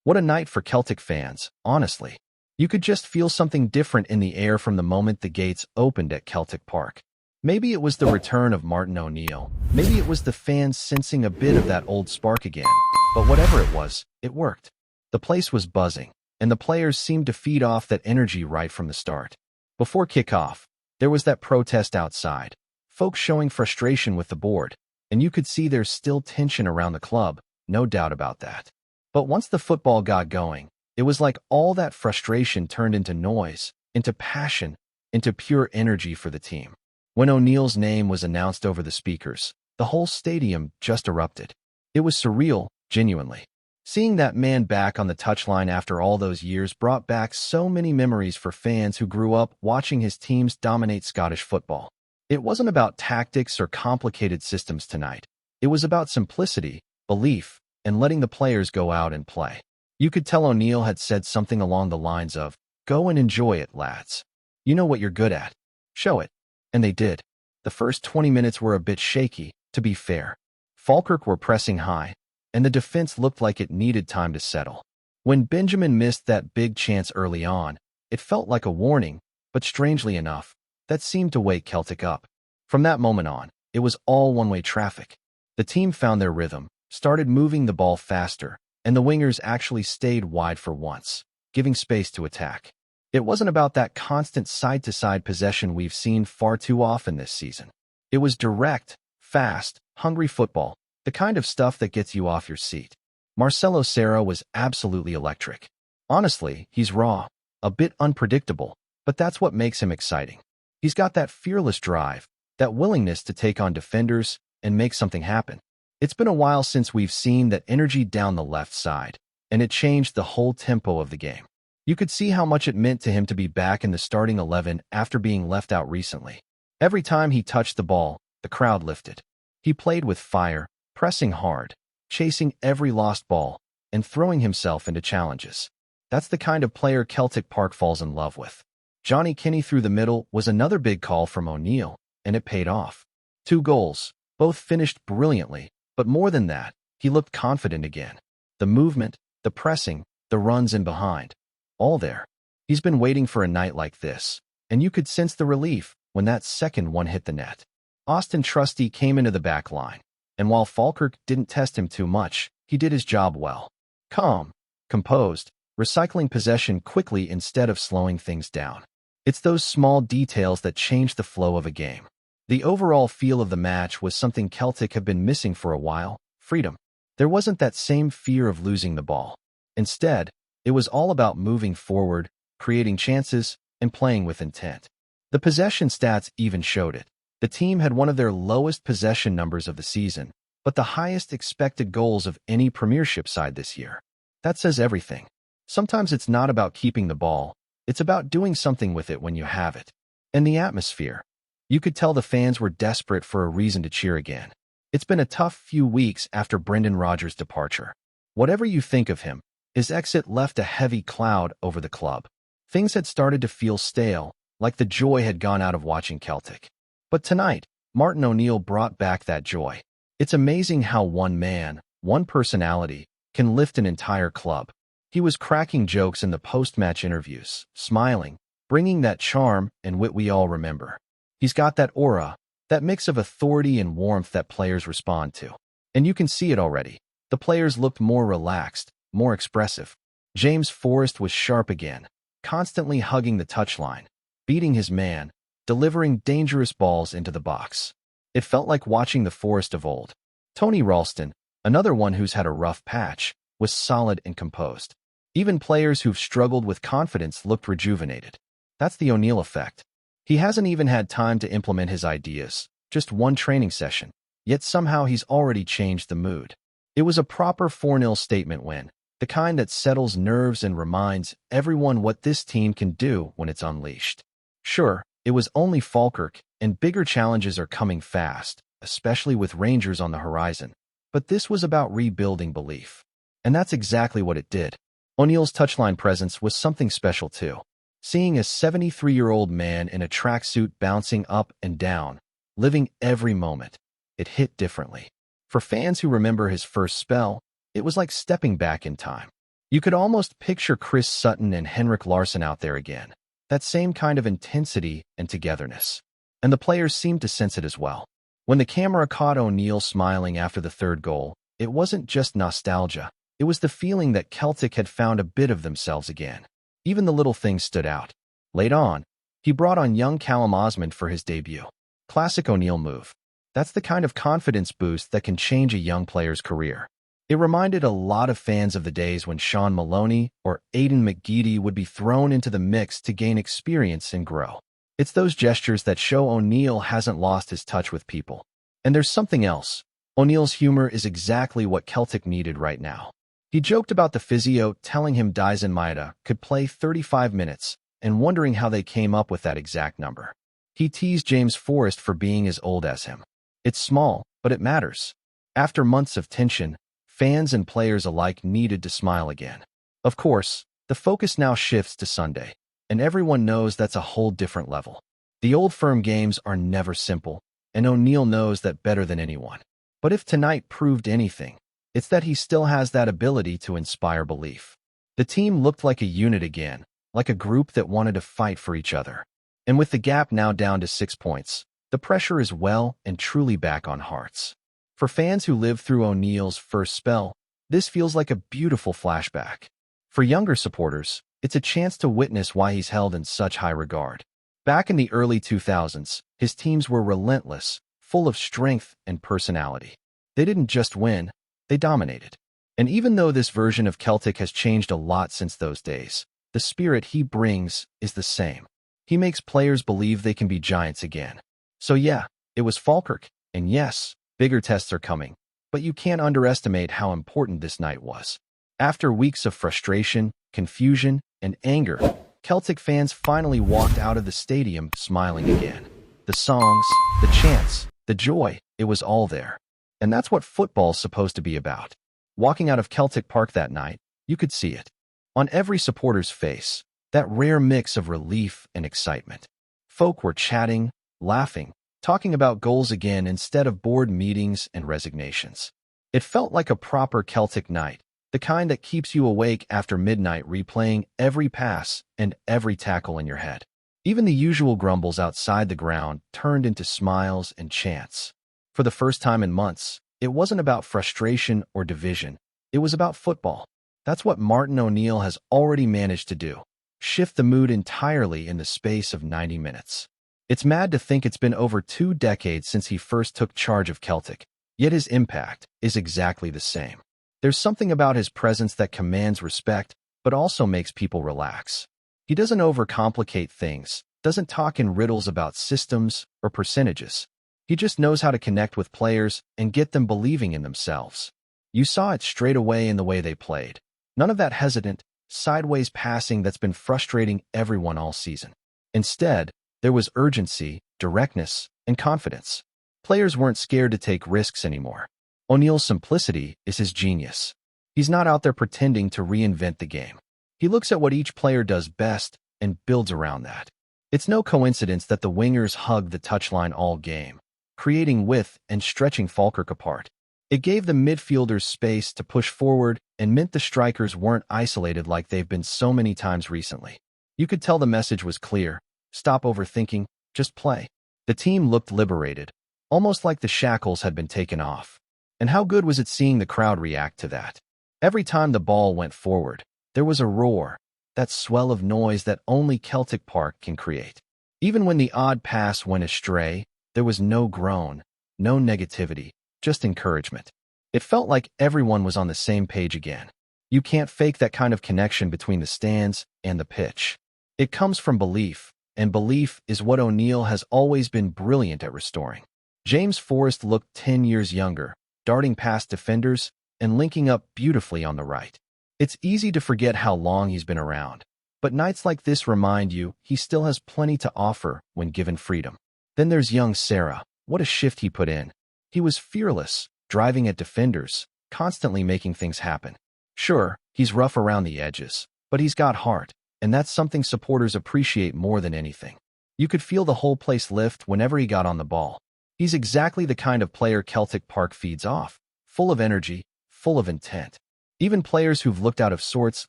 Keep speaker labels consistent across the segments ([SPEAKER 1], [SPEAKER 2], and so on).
[SPEAKER 1] What a night for Celtic fans, honestly. You could just feel something different in the air from the moment the gates opened at Celtic Park. Maybe it was the return of Martin O'Neill. Maybe it was the fans sensing a bit of that old spark again. But whatever it was, it worked. The place was buzzing, and the players seemed to feed off that energy right from the start. Before kickoff, there was that protest outside, folks showing frustration with the board, and you could see there's still tension around the club, no doubt about that. But once the football got going, it was like all that frustration turned into noise, into passion, into pure energy for the team. When O'Neill's name was announced over the speakers, the whole stadium just erupted. It was surreal, genuinely. Seeing that man back on the touchline after all those years brought back so many memories for fans who grew up watching his teams dominate Scottish football. It wasn't about tactics or complicated systems tonight. It was about simplicity, belief, and letting the players go out and play. You could tell O'Neill had said something along the lines of, "Go and enjoy it, lads. You know what you're good at. Show it." And they did. The first 20 minutes were a bit shaky, to be fair. Falkirk were pressing high, and the defense looked like it needed time to settle. When Benjamin missed that big chance early on, it felt like a warning, but strangely enough, that seemed to wake Celtic up. From that moment on, it was all one-way traffic. The team found their rhythm, started moving the ball faster, and the wingers actually stayed wide for once, giving space to attack. It wasn't about that constant side-to-side possession we've seen far too often this season. It was direct, fast, hungry football, the kind of stuff that gets you off your seat. Marcelo Serra was absolutely electric. Honestly, he's raw, a bit unpredictable, but that's what makes him exciting. He's got that fearless drive, that willingness to take on defenders and make something happen. It's been a while since we've seen that energy down the left side, and it changed the whole tempo of the game. You could see how much it meant to him to be back in the starting 11 after being left out recently. Every time he touched the ball, the crowd lifted. He played with fire, pressing hard, chasing every lost ball, and throwing himself into challenges. That's the kind of player Celtic Park falls in love with. Johnny Kenny through the middle was another big call from O'Neill, and it paid off. 2 goals, both finished brilliantly, but more than that, he looked confident again. The movement, the pressing, the runs in behind. All there. He's been waiting for a night like this, and you could sense the relief when that second one hit the net. Austin Trusty came into the back line, and while Falkirk didn't test him too much, he did his job well. Calm, composed, recycling possession quickly instead of slowing things down. It's those small details that change the flow of a game. The overall feel of the match was something Celtic have been missing for a while: freedom. There wasn't that same fear of losing the ball. Instead, it was all about moving forward, creating chances, and playing with intent. The possession stats even showed it. The team had one of their lowest possession numbers of the season, but the highest expected goals of any Premiership side this year. That says everything. Sometimes it's not about keeping the ball, it's about doing something with it when you have it. And the atmosphere. You could tell the fans were desperate for a reason to cheer again. It's been a tough few weeks after Brendan Rodgers' departure. Whatever you think of him, his exit left a heavy cloud over the club. Things had started to feel stale, like the joy had gone out of watching Celtic. But tonight, Martin O'Neill brought back that joy. It's amazing how one man, one personality, can lift an entire club. He was cracking jokes in the post-match interviews, smiling, bringing that charm and wit we all remember. He's got that aura, that mix of authority and warmth that players respond to. And you can see it already. The players looked more relaxed, more expressive. James Forrest was sharp again, constantly hugging the touchline, beating his man, delivering dangerous balls into the box. It felt like watching the Forrest of old. Tony Ralston, another one who's had a rough patch, was solid and composed. Even players who've struggled with confidence looked rejuvenated. That's the O'Neill effect. He hasn't even had time to implement his ideas, just one training session, yet somehow he's already changed the mood. It was a proper 4-0 statement win, the kind that settles nerves and reminds everyone what this team can do when it's unleashed. Sure, it was only Falkirk, and bigger challenges are coming fast, especially with Rangers on the horizon. But this was about rebuilding belief. And that's exactly what it did. O'Neill's touchline presence was something special too. Seeing a 73-year-old man in a tracksuit bouncing up and down, living every moment, it hit differently. For fans who remember his first spell, it was like stepping back in time. You could almost picture Chris Sutton and Henrik Larsson out there again. That same kind of intensity and togetherness. And the players seemed to sense it as well. When the camera caught O'Neill smiling after the third goal, it wasn't just nostalgia. It was the feeling that Celtic had found a bit of themselves again. Even the little things stood out. Late on, he brought on young Callum Osmond for his debut. Classic O'Neill move. That's the kind of confidence boost that can change a young player's career. It reminded a lot of fans of the days when Sean Maloney or Aidan McGeady would be thrown into the mix to gain experience and grow. It's those gestures that show O'Neill hasn't lost his touch with people. And there's something else. O'Neill's humor is exactly what Celtic needed right now. He joked about the physio telling him Dyson Maeda could play 35 minutes and wondering how they came up with that exact number. He teased James Forrest for being as old as him. It's small, but it matters. After months of tension, fans and players alike needed to smile again. Of course, the focus now shifts to Sunday, and everyone knows that's a whole different level. The Old Firm games are never simple, and O'Neill knows that better than anyone. But if tonight proved anything, it's that he still has that ability to inspire belief. The team looked like a unit again, like a group that wanted to fight for each other. And with the gap now down to 6 points, the pressure is well and truly back on Hearts. For fans who lived through O'Neill's first spell, this feels like a beautiful flashback. For younger supporters, it's a chance to witness why he's held in such high regard. Back in the early 2000s, his teams were relentless, full of strength and personality. They didn't just win, they dominated. And even though this version of Celtic has changed a lot since those days, the spirit he brings is the same. He makes players believe they can be giants again. So yeah, it was Falkirk, and yes, bigger tests are coming, but you can't underestimate how important this night was. After weeks of frustration, confusion, and anger, Celtic fans finally walked out of the stadium smiling again. The songs, the chants, the joy, it was all there. And that's what football's supposed to be about. Walking out of Celtic Park that night, you could see it. On every supporter's face, that rare mix of relief and excitement. Folk were chatting, laughing, talking about goals again instead of board meetings and resignations. It felt like a proper Celtic night, the kind that keeps you awake after midnight replaying every pass and every tackle in your head. Even the usual grumbles outside the ground turned into smiles and chants. For the first time in months, it wasn't about frustration or division. It was about football. That's what Martin O'Neill has already managed to do. Shift the mood entirely in the space of 90 minutes. It's mad to think it's been over 2 decades since he first took charge of Celtic, yet his impact is exactly the same. There's something about his presence that commands respect, but also makes people relax. He doesn't overcomplicate things, doesn't talk in riddles about systems or percentages. He just knows how to connect with players and get them believing in themselves. You saw it straight away in the way they played. None of that hesitant, sideways passing that's been frustrating everyone all season. Instead, there was urgency, directness, and confidence. Players weren't scared to take risks anymore. O'Neill's simplicity is his genius. He's not out there pretending to reinvent the game. He looks at what each player does best and builds around that. It's no coincidence that the wingers hugged the touchline all game, creating width and stretching Falkirk apart. It gave the midfielders space to push forward and meant the strikers weren't isolated like they've been so many times recently. You could tell the message was clear. Stop overthinking, just play. The team looked liberated, almost like the shackles had been taken off. And how good was it seeing the crowd react to that? Every time the ball went forward, there was a roar, that swell of noise that only Celtic Park can create. Even when the odd pass went astray, there was no groan, no negativity, just encouragement. It felt like everyone was on the same page again. You can't fake that kind of connection between the stands and the pitch. It comes from belief, and belief is what O'Neill has always been brilliant at restoring. James Forrest looked 10 years younger, darting past defenders and linking up beautifully on the right. It's easy to forget how long he's been around, but nights like this remind you he still has plenty to offer when given freedom. Then there's young Sarah. What a shift he put in. He was fearless, driving at defenders, constantly making things happen. Sure, he's rough around the edges, but he's got heart, and that's something supporters appreciate more than anything. You could feel the whole place lift whenever he got on the ball. He's exactly the kind of player Celtic Park feeds off, full of energy, full of intent. Even players who've looked out of sorts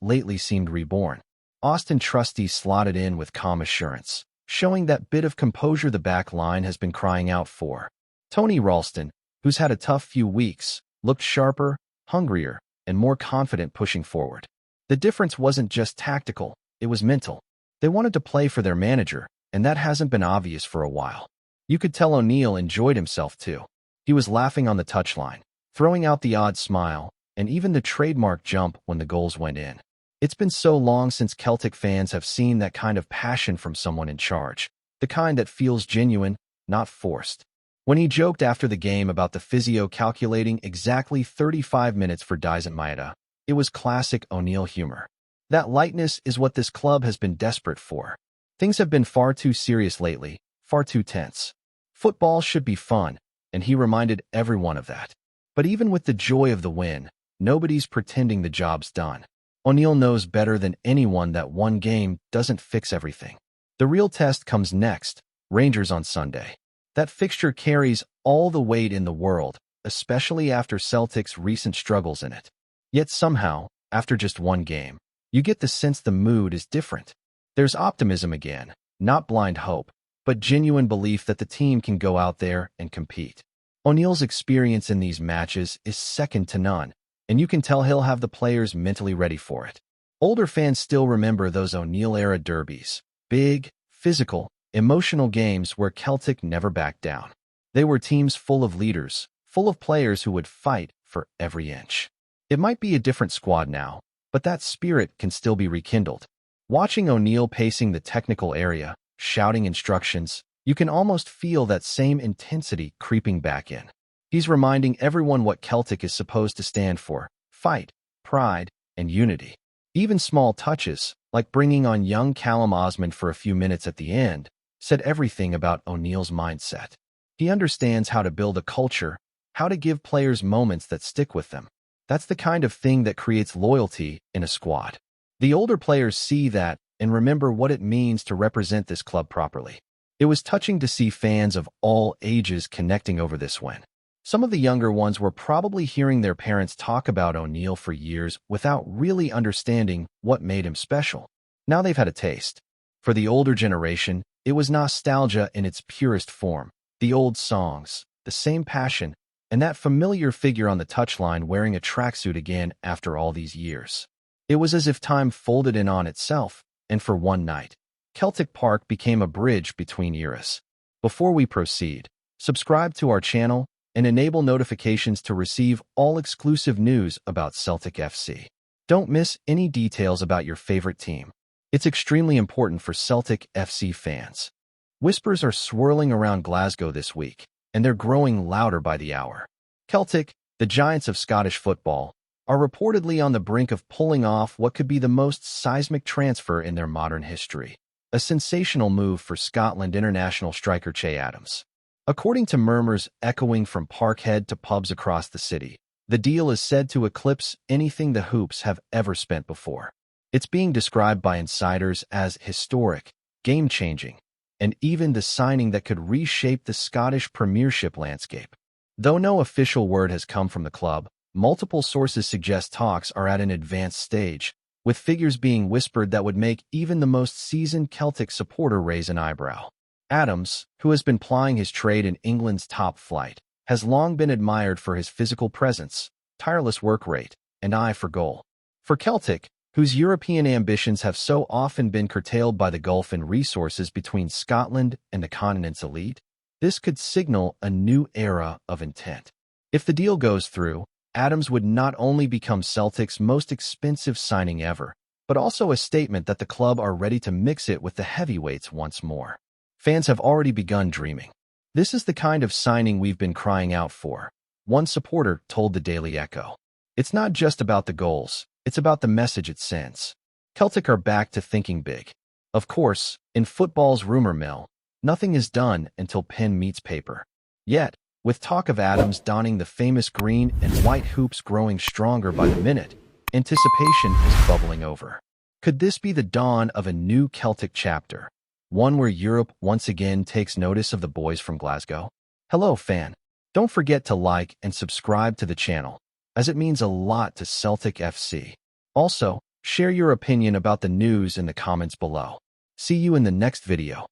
[SPEAKER 1] lately seemed reborn. Austin Trusty slotted in with calm assurance, showing that bit of composure the back line has been crying out for. Tony Ralston, who's had a tough few weeks, looked sharper, hungrier, and more confident pushing forward. The difference wasn't just tactical, it was mental. They wanted to play for their manager, and that hasn't been obvious for a while. You could tell O'Neill enjoyed himself too. He was laughing on the touchline, throwing out the odd smile, and even the trademark jump when the goals went in. It's been so long since Celtic fans have seen that kind of passion from someone in charge, the kind that feels genuine, not forced. When he joked after the game about the physio calculating exactly 35 minutes for Daisen Maeda, it was classic O'Neill humor. That lightness is what this club has been desperate for. Things have been far too serious lately, far too tense. Football should be fun, and he reminded everyone of that. But even with the joy of the win, nobody's pretending the job's done. O'Neill knows better than anyone that one game doesn't fix everything. The real test comes next, Rangers on Sunday. That fixture carries all the weight in the world, especially after Celtic's recent struggles in it. Yet somehow, after just one game, you get the sense the mood is different. There's optimism again, not blind hope, but genuine belief that the team can go out there and compete. O'Neill's experience in these matches is second to none, and you can tell he'll have the players mentally ready for it. Older fans still remember those O'Neill-era derbies, big, physical, emotional games where Celtic never backed down. They were teams full of leaders, full of players who would fight for every inch. It might be a different squad now, but that spirit can still be rekindled. Watching O'Neill pacing the technical area, shouting instructions, you can almost feel that same intensity creeping back in. He's reminding everyone what Celtic is supposed to stand for: fight, pride, and unity. Even small touches, like bringing on young Callum Osmond for a few minutes at the end, said everything about O'Neill's mindset. He understands how to build a culture, how to give players moments that stick with them. That's the kind of thing that creates loyalty in a squad. The older players see that and remember what it means to represent this club properly. It was touching to see fans of all ages connecting over this win. Some of the younger ones were probably hearing their parents talk about O'Neill for years without really understanding what made him special. Now they've had a taste. For the older generation, it was nostalgia in its purest form. The old songs, the same passion, and that familiar figure on the touchline wearing a tracksuit again after all these years. It was as if time folded in on itself, and for one night, Celtic Park became a bridge between eras. Before we proceed, subscribe to our channel and enable notifications to receive all exclusive news about Celtic FC. Don't miss any details about your favorite team. It's extremely important for Celtic FC fans. Whispers are swirling around Glasgow this week, and they're growing louder by the hour. Celtic, the giants of Scottish football, are reportedly on the brink of pulling off what could be the most seismic transfer in their modern history. A sensational move for Scotland international striker Che Adams. According to murmurs echoing from Parkhead to pubs across the city, the deal is said to eclipse anything the Hoops have ever spent before. It's being described by insiders as historic, game-changing, and even the signing that could reshape the Scottish Premiership landscape. Though no official word has come from the club, multiple sources suggest talks are at an advanced stage, with figures being whispered that would make even the most seasoned Celtic supporter raise an eyebrow. Adams, who has been plying his trade in England's top flight, has long been admired for his physical presence, tireless work rate, and eye for goal. For Celtic, whose European ambitions have so often been curtailed by the gulf in resources between Scotland and the continent's elite, this could signal a new era of intent. If the deal goes through, Adams would not only become Celtic's most expensive signing ever, but also a statement that the club are ready to mix it with the heavyweights once more. Fans have already begun dreaming. This is the kind of signing we've been crying out for, one supporter told the Daily Echo. It's not just about the goals, it's about the message it sends. Celtic are back to thinking big. Of course, in football's rumor mill, nothing is done until pen meets paper. Yet, with talk of Adams donning the famous green and white hoops growing stronger by the minute, anticipation is bubbling over. Could this be the dawn of a new Celtic chapter? One where Europe once again takes notice of the boys from Glasgow? Hello, fan. Don't forget to like and subscribe to the channel. as it means a lot to Celtic FC. Also, share your opinion about the news in the comments below. See you in the next video.